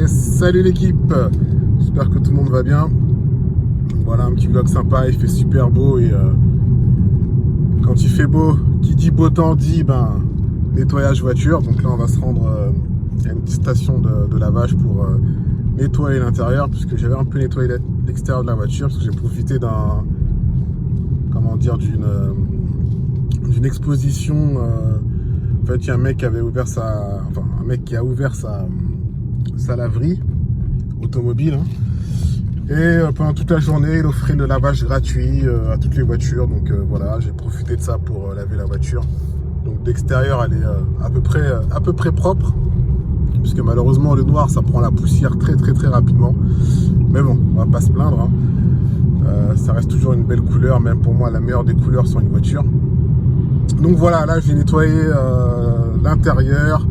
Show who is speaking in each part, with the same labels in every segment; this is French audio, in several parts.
Speaker 1: Salut l'équipe, j'espère que tout le monde va bien. Voilà un petit vlog sympa, il fait super beau et quand il fait beau, qui dit beau temps dit nettoyage voiture. Donc là on va se rendre à une petite station de lavage pour nettoyer l'intérieur, puisque j'avais un peu nettoyé l'extérieur de la voiture, parce que j'ai profité d'une exposition. En fait, il y a un mec qui avait ouvert qui a ouvert sa laverie automobile, hein. Et pendant toute la journée, il offrait le lavage gratuit à toutes les voitures. Donc voilà, j'ai profité de ça pour laver la voiture. Donc d'extérieur, elle est à peu près propre, puisque malheureusement le noir, ça prend la poussière très rapidement. Mais bon, on va pas se plaindre, hein. Ça reste toujours une belle couleur, même pour moi la meilleure des couleurs sur une voiture. Donc voilà, là j'ai nettoyé l'intérieur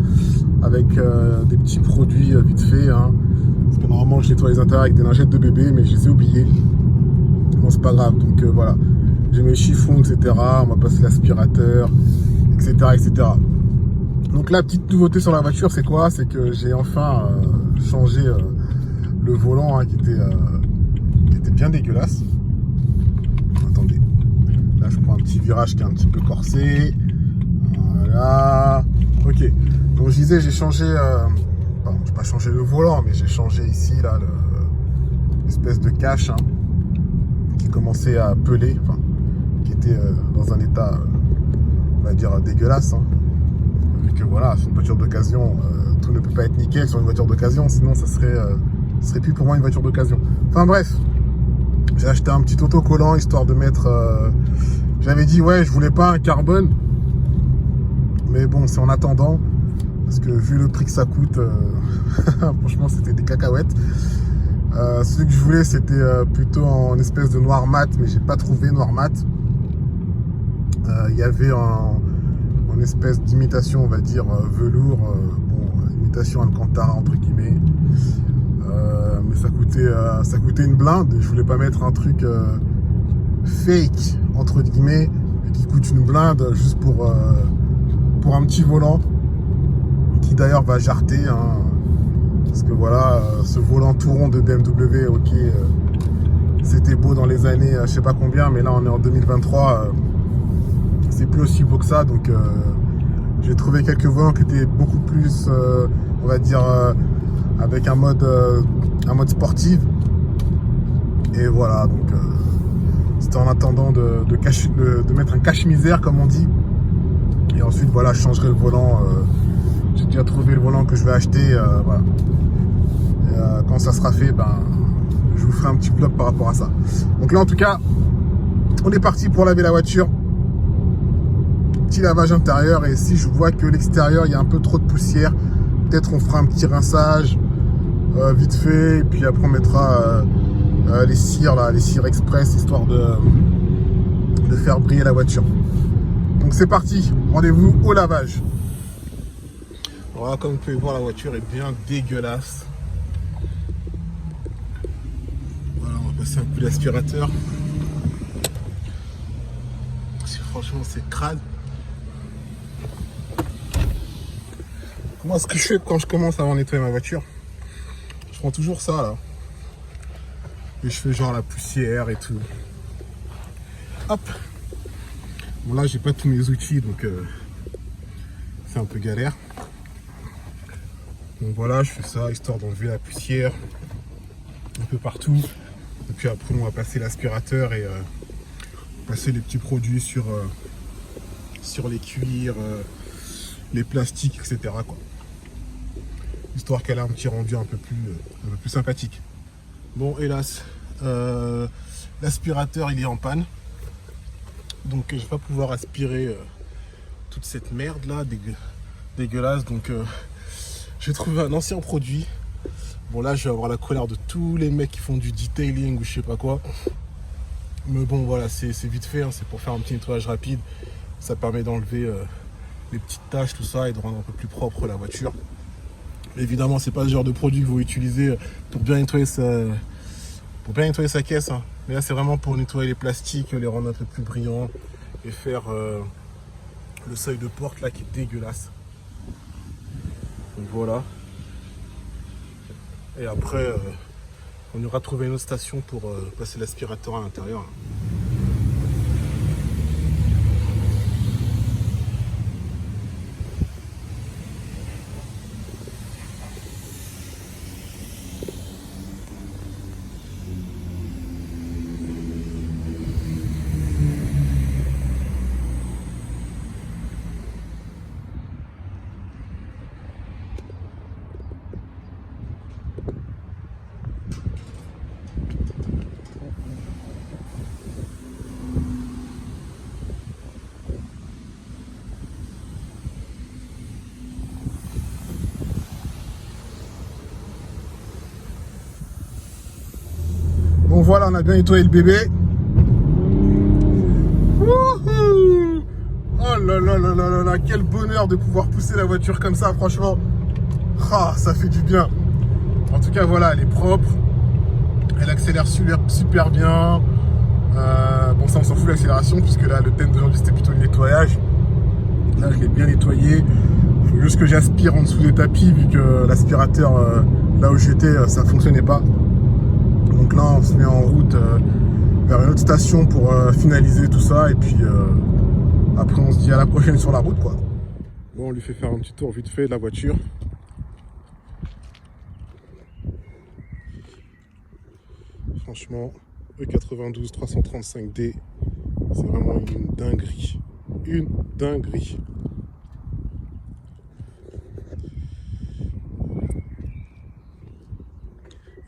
Speaker 1: avec des petits produits vite fait, hein. Parce que normalement je nettoie les intérieurs avec des lingettes de bébé, mais je les ai oubliées. Bon, c'est pas grave, donc voilà. J'ai mes chiffons, etc. On va passer l'aspirateur, etc. Donc la petite nouveauté sur la voiture, c'est quoi? C'est que j'ai enfin changé le volant, hein, qui était bien dégueulasse. Attendez. Là, je prends un petit virage qui est un petit peu corsé. Voilà. Ok. Donc, je disais, j'ai changé... Pardon, je n'ai pas changé le volant, mais j'ai changé ici, là, l'espèce de cache, hein, qui commençait à peler, enfin, qui était dans un état, on va dire, dégueulasse, hein. Vu que, voilà, sur une voiture d'occasion, tout ne peut pas être nickel sur une voiture d'occasion, sinon, ça serait plus pour moi une voiture d'occasion. Enfin, bref. J'ai acheté un petit autocollant histoire de mettre... J'avais dit, ouais, je voulais pas un carbone. Mais bon, c'est en attendant. Parce que vu le prix que ça coûte, franchement, c'était des cacahuètes. Celui que je voulais, c'était plutôt en espèce de noir mat, mais j'ai pas trouvé noir mat. Il y avait en espèce d'imitation, on va dire, velours. Imitation Alcantara, entre guillemets. Mais ça coûtait une blinde. Je voulais pas mettre un truc fake, entre guillemets, qui coûte une blinde juste pour un petit volant, qui d'ailleurs va jarter, hein, parce que voilà, ce volant tout rond de BMW, ok, c'était beau dans les années je sais pas combien, mais là on est en 2023, c'est plus aussi beau que ça. Donc j'ai trouvé quelques volants qui étaient beaucoup plus, on va dire, avec un mode sportif. Et voilà, donc c'était en attendant de mettre un cache-misère, comme on dit. Et ensuite, voilà, je changerai le volant. J'ai déjà trouvé le volant que je vais acheter. Voilà. Et, quand ça sera fait, je vous ferai un petit vlog par rapport à ça. Donc là, en tout cas, on est parti pour laver la voiture. Petit lavage intérieur. Et si je vois que l'extérieur, il y a un peu trop de poussière, peut-être on fera un petit rinçage vite fait. Et puis après, on mettra les cires express, histoire de faire briller la voiture. Donc c'est parti, rendez-vous au lavage. Voilà, comme vous pouvez voir, la voiture est bien dégueulasse. Voilà, on va passer un coup d'aspirateur. Franchement, c'est crade. Moi, ce que je fais quand je commence à nettoyer ma voiture, je prends toujours ça là. Et je fais genre la poussière et tout. Hop. Bon, là j'ai pas tous mes outils, donc c'est un peu galère. Donc voilà, je fais ça histoire d'enlever la poussière un peu partout. Et puis après on va passer l'aspirateur et passer les petits produits sur les cuirs, les plastiques, etc., quoi. Histoire qu'elle ait un petit rendu un peu plus sympathique. Bon, hélas, l'aspirateur il est en panne. Donc je vais pas pouvoir aspirer toute cette merde là, dégueulasse. Donc j'ai trouvé un ancien produit. Bon, là je vais avoir la colère de tous les mecs qui font du detailing ou je sais pas quoi. Mais bon, voilà, c'est vite fait, hein, c'est pour faire un petit nettoyage rapide. Ça permet d'enlever les petites taches, tout ça, et de rendre un peu plus propre la voiture. Évidemment, c'est pas le genre de produit que vous utilisez pour bien nettoyer sa caisse, hein. Mais là, c'est vraiment pour nettoyer les plastiques, les rendre un peu plus brillants et faire le seuil de porte là qui est dégueulasse. Donc voilà. Et après, on aura trouvé une autre station pour passer l'aspirateur à l'intérieur. Bon voilà, on a bien nettoyé le bébé. Wouhou! Oh là là là là là là, quel bonheur de pouvoir pousser la voiture comme ça, franchement. Ah, ça fait du bien. En tout cas, voilà, elle est propre. Elle accélère super bien. Bon, ça, on s'en fout l'accélération, puisque là, le thème d'aujourd'hui, c'était plutôt le nettoyage. Là, je l'ai bien nettoyé. Il faut juste que j'aspire en dessous des tapis, vu que l'aspirateur, là où j'étais, ça fonctionnait pas. Donc là, on se met en route vers une autre station pour finaliser tout ça. Et puis, après, on se dit à la prochaine sur la route, quoi. Bon, on lui fait faire un petit tour vite fait de la voiture. Franchement, E92 335D, c'est vraiment une dinguerie. Une dinguerie.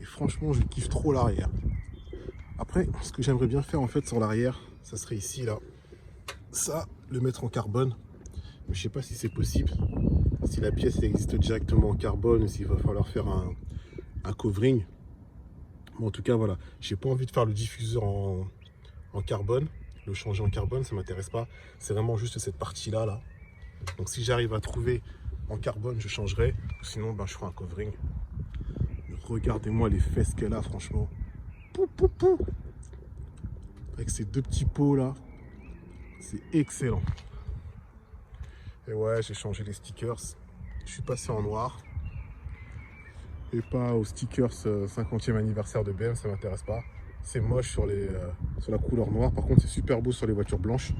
Speaker 1: Et franchement, je kiffe trop l'arrière. Après, ce que j'aimerais bien faire en fait sur l'arrière, ça serait ici, là. Ça, le mettre en carbone. Mais je sais pas si c'est possible. Si la pièce existe directement en carbone ou s'il va falloir faire un covering. Mais en tout cas, voilà. J'ai pas envie de faire le diffuseur en carbone. Le changer en carbone, ça m'intéresse pas. C'est vraiment juste cette partie-là, là. Donc si j'arrive à trouver en carbone, je changerai. Sinon, ben, je ferai un covering. Regardez-moi les fesses qu'elle a, franchement. Pou, pou, pou. Avec ces deux petits pots là, c'est excellent. Et ouais, j'ai changé les stickers. Je suis passé en noir. Et pas aux stickers 50e anniversaire de BM, ça m'intéresse pas. C'est moche sur la couleur noire. Par contre, c'est super beau sur les voitures blanches.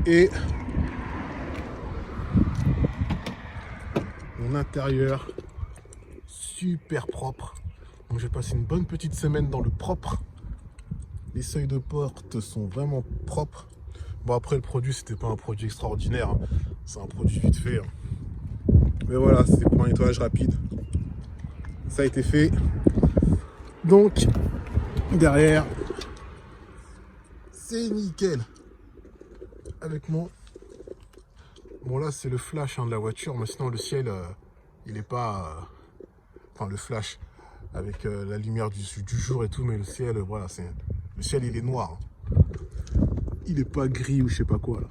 Speaker 1: Et mon intérieur, super propre. Donc j'ai passé une bonne petite semaine dans le propre. Les seuils de porte sont vraiment propres. Bon, après, le produit, c'était pas un produit extraordinaire. Hein. C'est un produit vite fait. Hein. Mais voilà, c'est pour un nettoyage rapide. Ça a été fait. Donc, derrière, c'est nickel. Avec mon... Bon, là, c'est le flash hein, de la voiture. Mais sinon, le ciel, il est pas... Enfin, le flash avec la lumière du jour et tout. Mais le ciel, voilà, c'est... Le ciel, il est noir. Il est pas gris ou je sais pas quoi, là.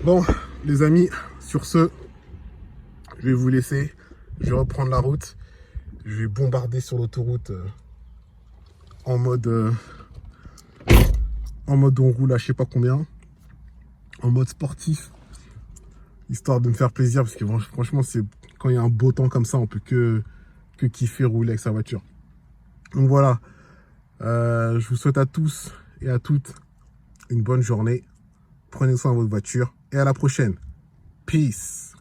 Speaker 1: Bon, les amis, sur ce, je vais vous laisser. Je vais reprendre la route. Je vais bombarder sur l'autoroute en mode on roule à je sais pas combien. En mode sportif. Histoire de me faire plaisir parce que franchement, c'est quand il y a un beau temps comme ça, on peut que kiffer rouler avec sa voiture. Donc voilà, je vous souhaite à tous et à toutes une bonne journée. Prenez soin de votre voiture et à la prochaine. Peace.